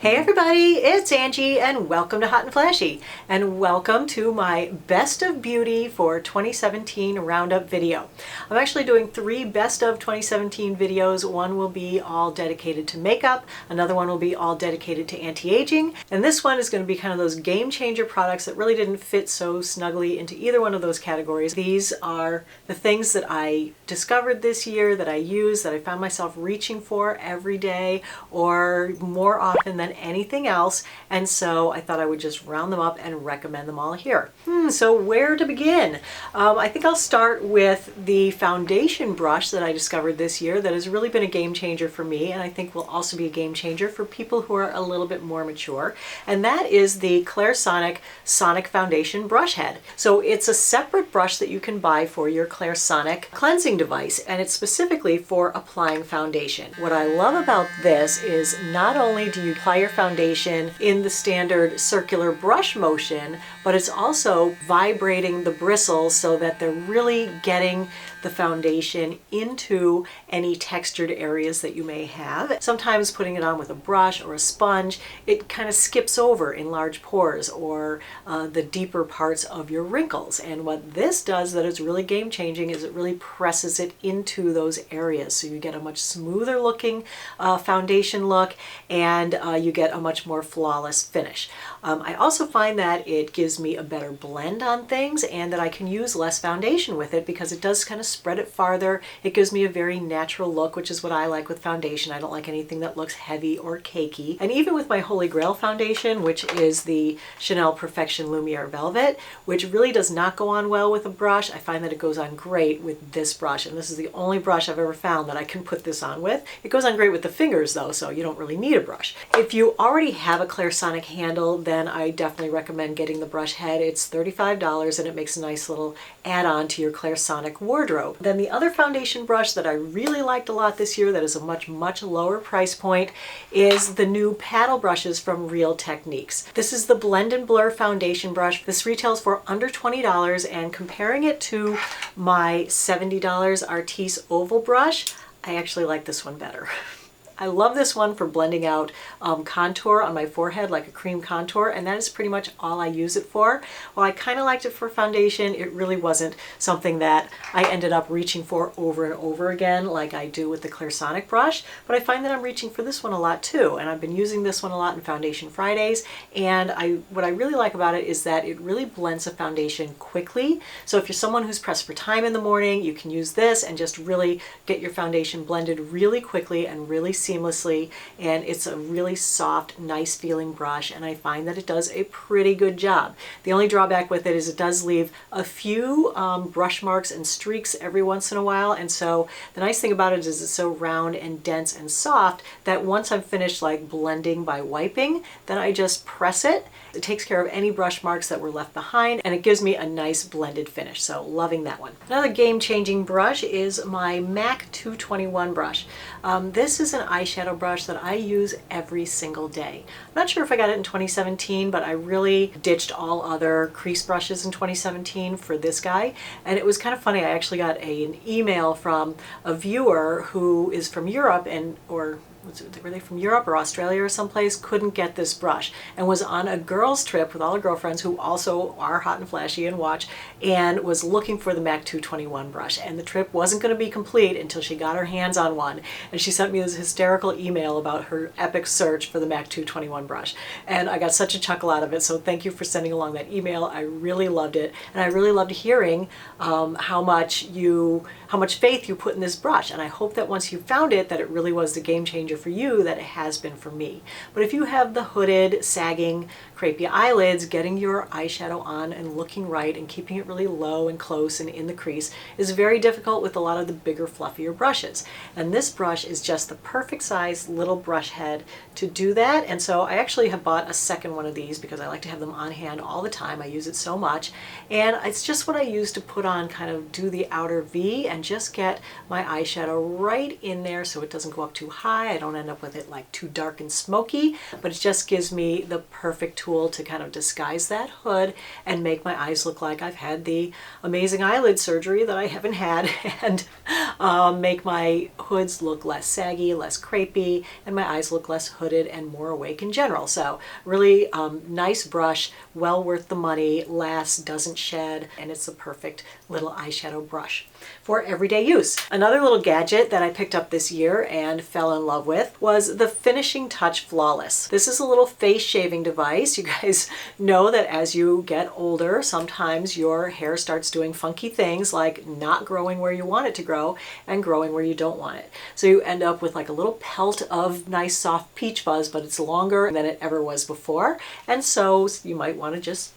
Hey everybody, it's Angie and welcome to Hot and Flashy and welcome to my Best of Beauty for 2017 Roundup video. I'm actually doing 3 Best of 2017 videos. One will be all dedicated to makeup, another one will be all dedicated to anti-aging, and this one is going to be kind of those game changer products that really didn't fit so snugly into either one of those categories. These are the things that I discovered this year, that I use, that I found myself reaching for every day or more often than anything else, and so I thought I would just round them up and recommend them all here. So where to begin? I think I'll start with the foundation brush that I discovered this year that has really been a game changer for me, and I think will also be a game changer for people who are a little bit more mature, and that is the Clarisonic Sonic Foundation Brush Head. So it's a separate brush that you can buy for your Clarisonic cleansing device, and it's specifically for applying foundation. What I love about this is not only do you apply your foundation in the standard circular brush motion, but it's also vibrating the bristles so that they're really getting the foundation into any textured areas that you may have. Sometimes putting it on with a brush or a sponge, it kind of skips over in large pores or the deeper parts of your wrinkles. And what this does that is really game changing is it really presses it into those areas. So you get a much smoother looking foundation look, and you get a much more flawless finish. I also find that it gives me a better blend on things and that I can use less foundation with it because it does kind of spread it farther. It gives me a very natural look, which is what I like with foundation. I don't like anything that looks heavy or cakey. And even with my Holy Grail foundation, which is the Chanel Perfection Lumiere Velvet, which really does not go on well with a brush, I find that it goes on great with this brush. And this is the only brush I've ever found that I can put this on with. It goes on great with the fingers though, so you don't really need a brush. If you already have a Clarisonic handle, then I definitely recommend getting the brush head. It's $35 and it makes a nice little add-on to your Clarisonic wardrobe. Then the other foundation brush that I really liked a lot this year that is a much lower price point is the new paddle brushes from Real Techniques. This is the Blend and Blur foundation brush. This retails for under $20, and comparing it to my $70 Artis oval brush, I actually like this one better. I love this one for blending out contour on my forehead, like a cream contour, and that is pretty much all I use it for. While I kind of liked it for foundation, it really wasn't something that I ended up reaching for over and over again like I do with the Clarisonic brush, but I find that I'm reaching for this one a lot too, and I've been using this one a lot in Foundation Fridays, and what I really like about it is that it really blends a foundation quickly. So if you're someone who's pressed for time in the morning, you can use this and just really get your foundation blended really quickly and really seamlessly, and it's a really soft, nice feeling brush, and I find that it does a pretty good job. The only drawback with it is it does leave a few brush marks and streaks every once in a while, and so the nice thing about it is it's so round and dense and soft that once I'm finished like blending by wiping, then I just press it. It takes care of any brush marks that were left behind, and it gives me a nice blended finish, so loving that one. Another game-changing brush is my MAC 221 brush. This is an eyeshadow brush that I use every single day. I'm not sure if I got it in 2017, but I really ditched all other crease brushes in 2017 for this guy, and it was kind of funny. I actually got an email from a viewer who is from Europe, were they from Europe or Australia or someplace, couldn't get this brush and was on a girls trip with all her girlfriends who also are hot and flashy and watch, and was looking for the MAC 221 brush, and the trip wasn't going to be complete until she got her hands on one, and she sent me this hysterical email about her epic search for the MAC 221 brush, and I got such a chuckle out of it. So thank you for sending along that email. I really loved it, and I really loved hearing how much faith you put in this brush, and I hope that once you found it that it really was the game changer for you that it has been for me. But if you have the hooded, sagging, crepey eyelids, getting your eyeshadow on and looking right and keeping it really low and close and in the crease is very difficult with a lot of the bigger, fluffier brushes. And this brush is just the perfect size little brush head to do that. And so I actually have bought a second one of these because I like to have them on hand all the time. I use it so much. And it's just what I use to put on, kind of do the outer V and just get my eyeshadow right in there so it doesn't go up too high. I don't end up with it like too dark and smoky, but it just gives me the perfect tool to kind of disguise that hood and make my eyes look like I've had the amazing eyelid surgery that I haven't had, and make my hoods look less saggy, less crepey, and my eyes look less hooded and more awake in general. So really nice brush, well worth the money, lasts, doesn't shed, and it's the perfect little eyeshadow brush for everyday use. Another little gadget that I picked up this year and fell in love with was the Finishing Touch Flawless. This is a little face shaving device. You guys know that as you get older, sometimes your hair starts doing funky things like not growing where you want it to grow and growing where you don't want it. So you end up with like a little pelt of nice soft peach fuzz, but it's longer than it ever was before. And so you might want to just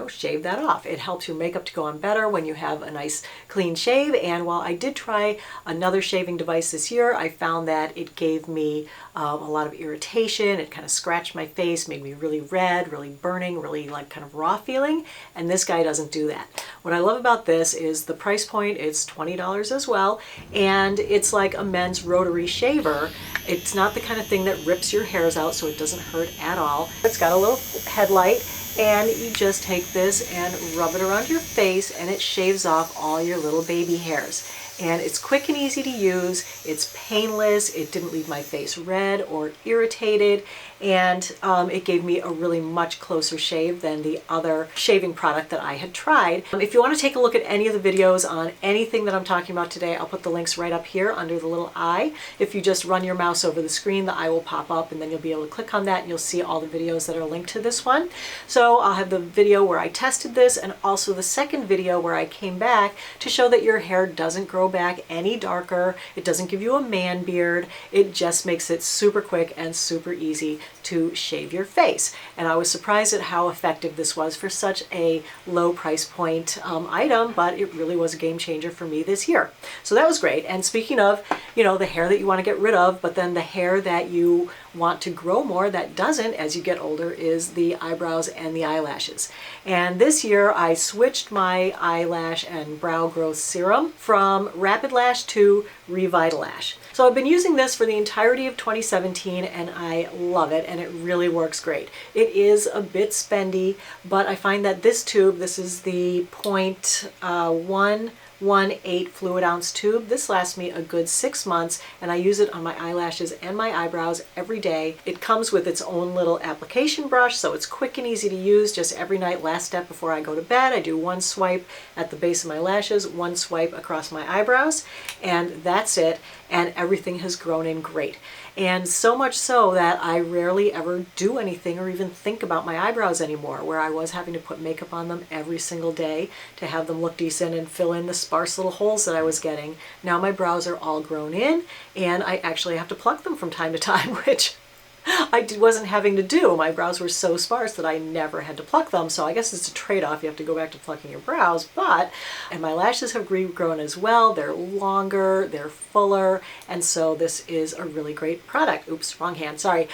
shave that off. It helps your makeup to go on better when you have a nice clean shave. And while I did try another shaving device this year, I found that it gave me a lot of irritation. It kind of scratched my face, made me really red, really burning, really like kind of raw feeling. And this guy doesn't do that. What I love about this is the price point. It's $20 as well. And it's like a men's rotary shaver. It's not the kind of thing that rips your hairs out, so it doesn't hurt at all. It's got a little headlight, and you just take this and rub it around your face, and it shaves off all your little baby hairs. And it's quick and easy to use. It's painless. It didn't leave my face red or irritated. And it gave me a really much closer shave than the other shaving product that I had tried. If you want to take a look at any of the videos on anything that I'm talking about today, I'll put the links right up here under the little eye. If you just run your mouse over the screen, the eye will pop up, and then you'll be able to click on that and you'll see all the videos that are linked to this one. So I'll have the video where I tested this, and also the second video where I came back to show that your hair doesn't grow back any darker. It doesn't give you a man beard. It just makes it super quick and super easy to shave your face. And I was surprised at how effective this was for such a low price point item, but it really was a game changer for me this year. So that was great. And speaking of, the hair that you want to get rid of, but then the hair that you want to grow more that doesn't as you get older, is the eyebrows and the eyelashes. And this year I switched my eyelash and brow growth serum from Rapid Lash to Revitalash. So I've been using this for the entirety of 2017, and I love it, and it really works great. It is a bit spendy, but I find that this tube, this is the 0.118 fluid ounce tube. This lasts me a good 6 months, and I use it on my eyelashes and my eyebrows every day. It comes with its own little application brush, so it's quick and easy to use. Just every night, last step before I go to bed, I do one swipe at the base of my lashes, one swipe across my eyebrows, and that's it. And everything has grown in great. And so much so that I rarely ever do anything or even think about my eyebrows anymore, where I was having to put makeup on them every single day to have them look decent and fill in the sparse little holes that I was getting. Now my brows are all grown in, and I actually have to pluck them from time to time, which I wasn't having to do. My brows were so sparse that I never had to pluck them. So I guess it's a trade-off. You have to go back to plucking your brows. And my lashes have regrown as well. They're longer, they're fuller. And so this is a really great product. Oops, wrong hand, sorry.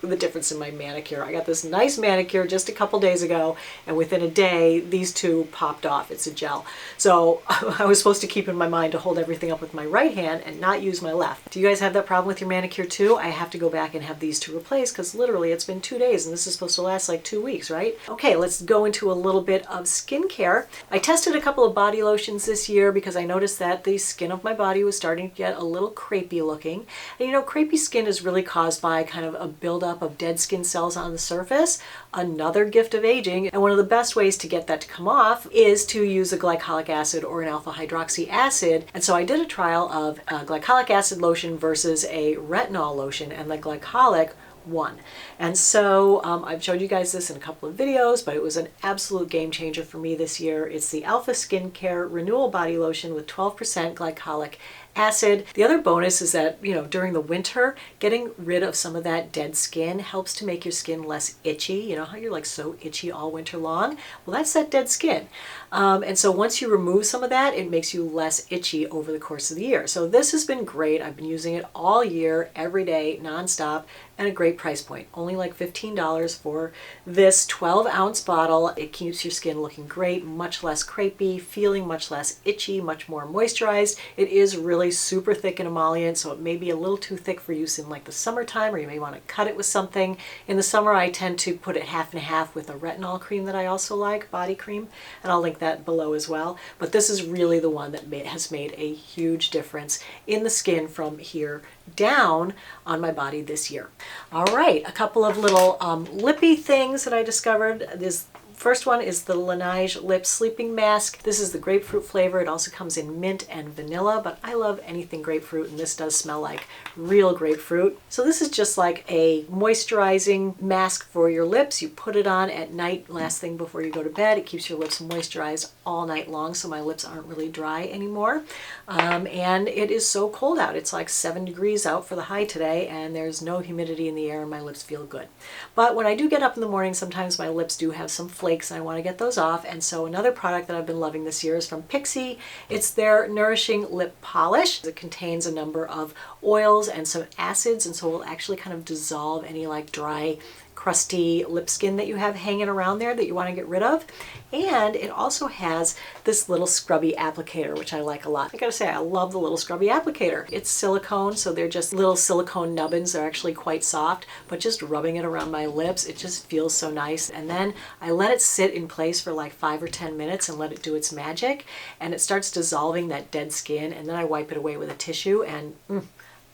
The difference in my manicure. I got this nice manicure just a couple days ago, and within a day these two popped off. It's a gel. So I was supposed to keep in my mind to hold everything up with my right hand and not use my left. Do you guys have that problem with your manicure too? I have to go back and have these two replaced because literally it's been 2 days, and this is supposed to last like 2 weeks, right? Okay, let's go into a little bit of skincare. I tested a couple of body lotions this year because I noticed that the skin of my body was starting to get a little crepey looking. And crepey skin is really caused by kind of a buildup of dead skin cells on the surface, another gift of aging. And one of the best ways to get that to come off is to use a glycolic acid or an alpha hydroxy acid. And so I did a trial of a glycolic acid lotion versus a retinol lotion, and the glycolic won. And so I've showed you guys this in a couple of videos, but it was an absolute game changer for me this year. It's the Alpha Skincare Renewal Body Lotion with 12% glycolic acid. The other bonus is that, during the winter, getting rid of some of that dead skin helps to make your skin less itchy. You know how you're like so itchy all winter long? Well, that's that dead skin. And so once you remove some of that, it makes you less itchy over the course of the year. So this has been great. I've been using it all year, every day, nonstop. and a great price point. Only like $15 for this 12-ounce bottle. It keeps your skin looking great, much less crepey, feeling much less itchy, much more moisturized. It is really super thick and emollient, so it may be a little too thick for use in like the summertime, or you may want to cut it with something. In the summer, I tend to put it half and half with a retinol cream that I also like, body cream, and I'll link that below as well. But this is really the one that has made a huge difference in the skin from here down on my body this year. All right, a couple of little lippy things that I discovered. This first one is the Laneige Lip Sleeping Mask. This is the grapefruit flavor. It also comes in mint and vanilla, but I love anything grapefruit, and this does smell like real grapefruit. So this is just like a moisturizing mask for your lips. You put it on at night, last thing before you go to bed. It keeps your lips moisturized all night long, so my lips aren't really dry anymore. And it is so cold out. It's like 7 degrees out for the high today, and there's no humidity in the air, and my lips feel good. But when I do get up in the morning, sometimes my lips do have some flakes, and I want to get those off. And so another product that I've been loving this year is from Pixi. It's their Nourishing Lip Polish. It contains a number of oils and some acids, and so it will actually kind of dissolve any like dry, crusty lip skin that you have hanging around there that you want to get rid of. And it also has this little scrubby applicator, which I like a lot. I gotta say, I love the little scrubby applicator. It's silicone, so they're just little silicone nubbins. They're actually quite soft, but just rubbing it around my lips, it just feels so nice. And then I let it sit in place for like 5 or 10 minutes and let it do its magic. And it starts dissolving that dead skin, and then I wipe it away with a tissue, and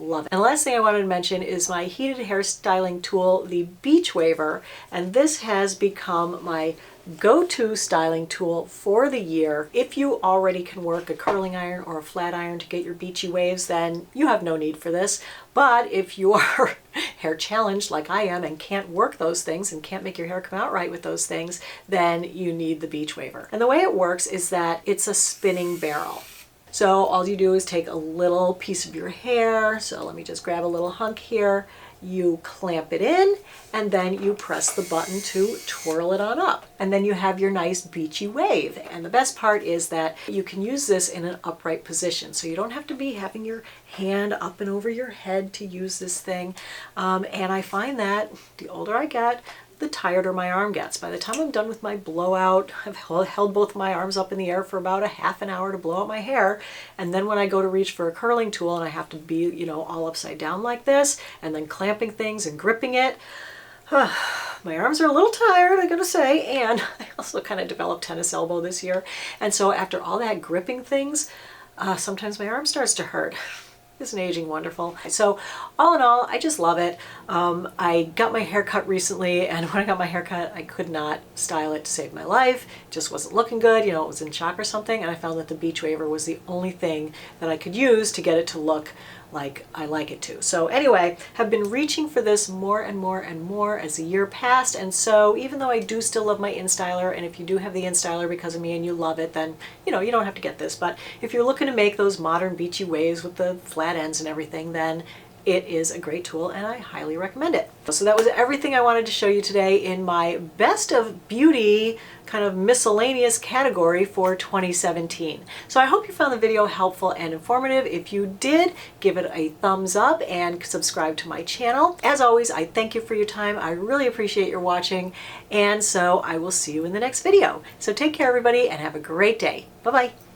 love it. And the last thing I wanted to mention is my heated hair styling tool, the Beach Waver. And this has become my go-to styling tool for the year. If you already can work a curling iron or a flat iron to get your beachy waves, then you have no need for this. But if you are hair challenged like I am and can't work those things and can't make your hair come out right with those things, then you need the Beach Waver. And the way it works is that it's a spinning barrel. So all you do is take a little piece of your hair. So let me just grab a little hunk here. You clamp it in, and then you press the button to twirl it on up. And then you have your nice beachy wave. And the best part is that you can use this in an upright position. So you don't have to be having your hand up and over your head to use this thing. And I find that the older I get, the tireder my arm gets. By the time I'm done with my blowout, I've held both my arms up in the air for about a half an hour to blow out my hair. And then when I go to reach for a curling tool and I have to be, you know, all upside down like this, and then clamping things and gripping it, my arms are a little tired, I gotta say. And I also kind of developed tennis elbow this year. And so after all that gripping things, sometimes my arm starts to hurt. Isn't aging wonderful? So all in all, I just love it. I got my hair cut recently, and when I got my hair cut, I could not style it to save my life. It just wasn't looking good. You know, it was in shock or something, and I found that the Beach Waver was the only thing that I could use to get it to look like I like it to. So anyway, have been reaching for this more and more and more as the year passed. And so even though I do still love my InStyler, and if you do have the InStyler because of me and you love it, then you know, you don't have to get this. But if you're looking to make those modern beachy waves with the flat ends and everything, then it is a great tool and I highly recommend it. So that was everything I wanted to show you today in my best of beauty kind of miscellaneous category for 2017. So I hope you found the video helpful and informative. If you did, give it a thumbs up and subscribe to my channel. As always, I thank you for your time. I really appreciate your watching, and so I will see you in the next video. So take care everybody and have a great day. Bye-bye.